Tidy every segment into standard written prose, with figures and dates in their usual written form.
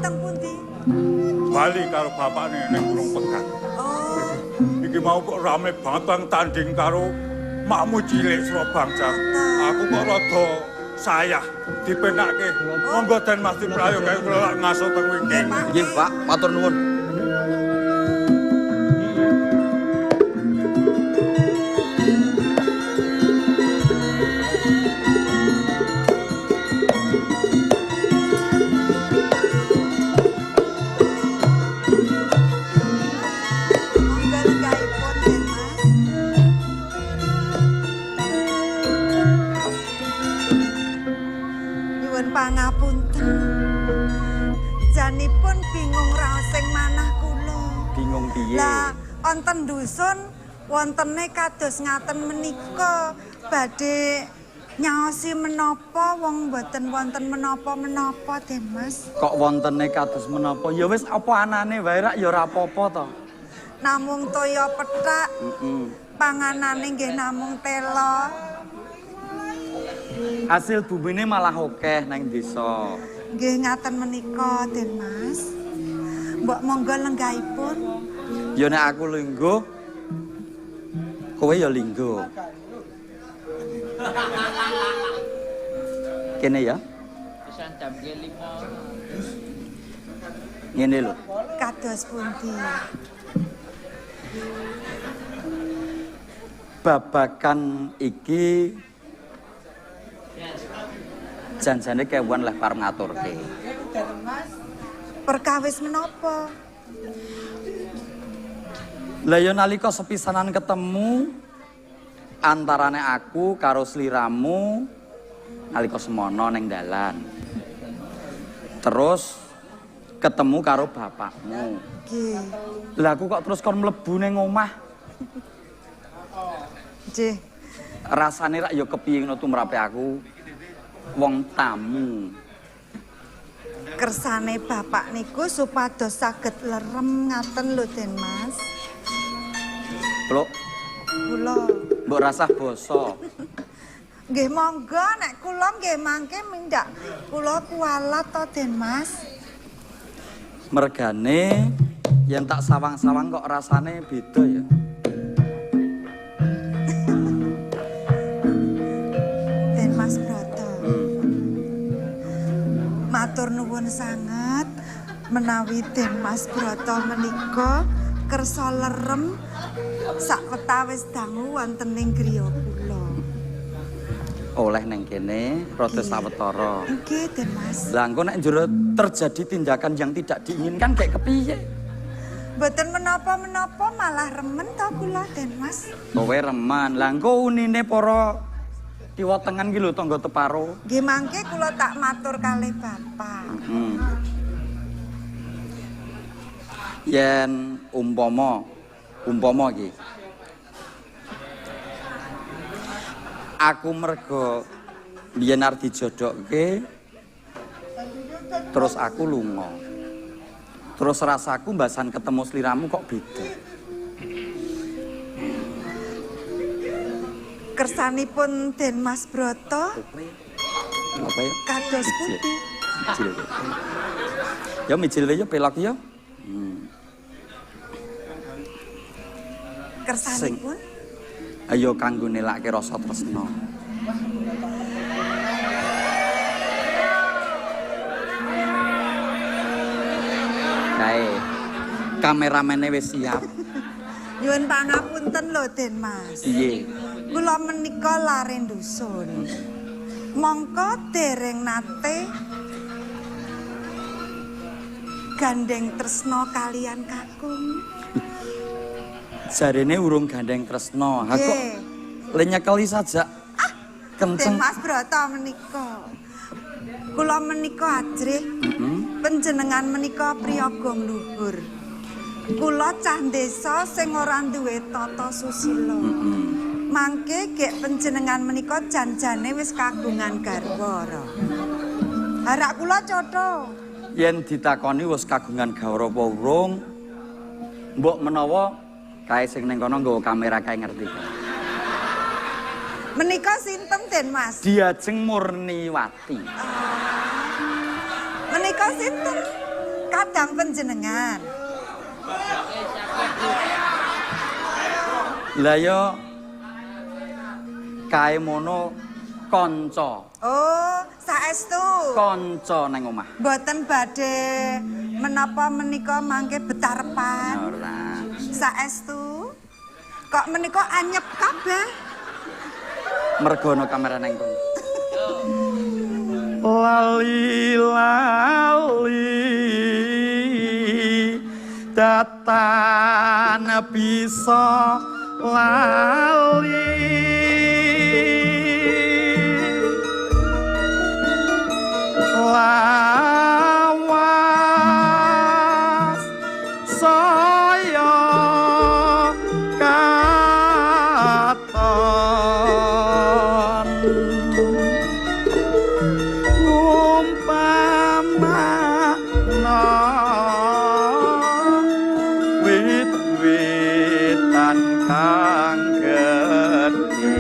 teng pundi? Bali karo bapakne ning Gunung Pegat. Oh. Iki mau kok rame banget bang tanding karo makmu cilik Surabangsa. Aku kok rada sayah dipenake. Monggo Den Mas diprayogaké kula ngaso teng wingi. Nggih, Pak, matur nuwun. Pangapunten. Janipun bingung raos sing manah kula. Bingung piye? Lah, wonten dusun wontene kados ngaten menika badhe nyaosi menapa wong boten wonten menapa-menapa, Den Mas. Kok wontene kados menapa? Ya wis apa anane wae rak ya ora apa-apa to. Namung toya pethak. Panganane nggih namung tela. Hasil bumine malah akeh nang desa. Nggih ngaten menika, Den Mas. Mbok monggo lenggahipun. Ya nek aku linggo, kowe ya linggo. Kene ya. Pisan jam 5. Ngene lho. Kados pundi? Babakan iki janjane kewan lah pareng ngaturke. Perkawis menapa? Lah ya nalika sepisanan ketemu antarane aku karo sliramu nalika semono ning dalan. Terus ketemu karo bapakmu. Nggih. Lah aku kok terus kon mlebu ning omah. Nggih. Rasane rak ya kepiye ngono tumrape aku wong tamu. Kersane bapak niku supados saged lerem ngaten lho, Den Mas. Blok, Kula. mbok rasah basa. Nggih monggo nek kula nggih mangke mindak kula kualat to, Den Mas. Mergane yen tak sawang-sawang kok rasane beda ya. Den Mas Broto. Matur nuwun sanget menawi Den Mas Broto menika kersa lerem sakwetawis dangu wonten ing griya kula. Oleh neng kene rada sawetara. Nggih, Den Mas. Lah engko nek njero terjadi tindakan yang tidak diinginkan kayak kepiye? Mboten menapa-menapa malah remen to kula, Den Mas. Kowe reman. Lah engko unine para kiwa tengen ki lho tangga teparo. Nggih mangke kula tak matur kalih Bapak. Yen umpama iki aku mergo biyen arep dijodokke terus aku lunga. Terus rasaku mbasan ketemu sliramu kok beda. Kersanipun Den Mas Broto Apa ya? kados pundi? Mijil. Ya mijil wae ya pelok ya. Kersanipun Ayo kanggo nelake rasa tresna. Kae kameramene wis siap. nyuwun pangapunten lho Den Mas. Piye? Kula menika lare dusun. Mongko dereng nate gandeng tresna kalian kakung. Jarene urung gandeng tresna. Ha kok le nyekeli saja. Den Kenceng. Mas Broto menika. Kula menika ajrih. Panjenengan menika priyaga luhur. Kula cah desa sing ora duwe tata susila. Mangke gek panjenengan menika janjane wis kagungan garwa. Harak kula cotho. Yen ditakoni wis kagungan gawra apa urung, mbok menawa kae sing ning kono nggawa kamera kae ngerti. Menika sinten Den Mas? Diajeng Murniwati. Menika sinten? kadang panjenengan. Lah yo kae mono kanca. Oh, saestu. Kanca nang omah. Mboten badhe menapa menika mangke betarepan. Ora. Saestu. Kok menika anyep kabeh? Mergo ana kamera nang kono. Lali datan bisa lali lawas saya katon wit-witan kang gedhe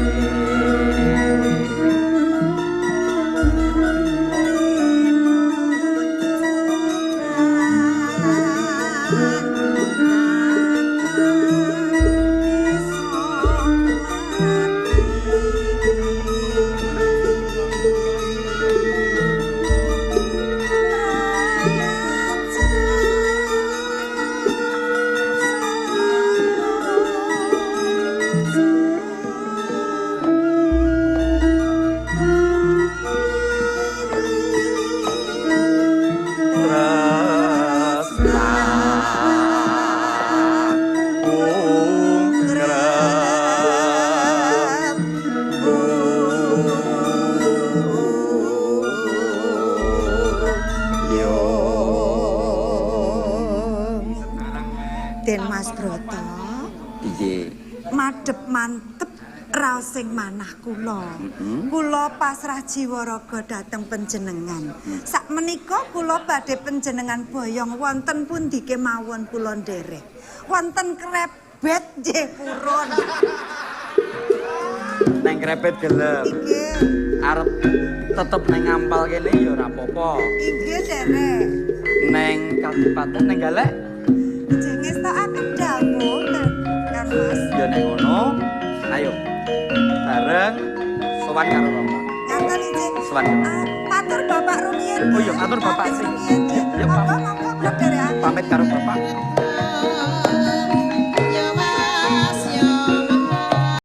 Den Mas Broto. Piye? Madhep mantep raos sing manah kula. Kula pasrah jiwa raga dhateng panjenengan. Sakmenika kula badhe panjenengan boyong wonten pundi kemawon kula nderek. Wonten Krebet nggih purun. Nang krepet gelem. Inggih. Arep tetep nang ngampal kene ya ora apa-apa. Inggih nderek. Neng Kadipaten neng Galek Nggih ngestokaken dawuh kan Mas. ya neng ngono. Ayo. Bareng sowan karo Romo. Ngaten inggih. Sowan. Matur Bapak rumiyin. Oh iya, matur Bapak sing. Rumiyin. Ya, Monggo monggo kula nderekaken. Pamit karo Bapak.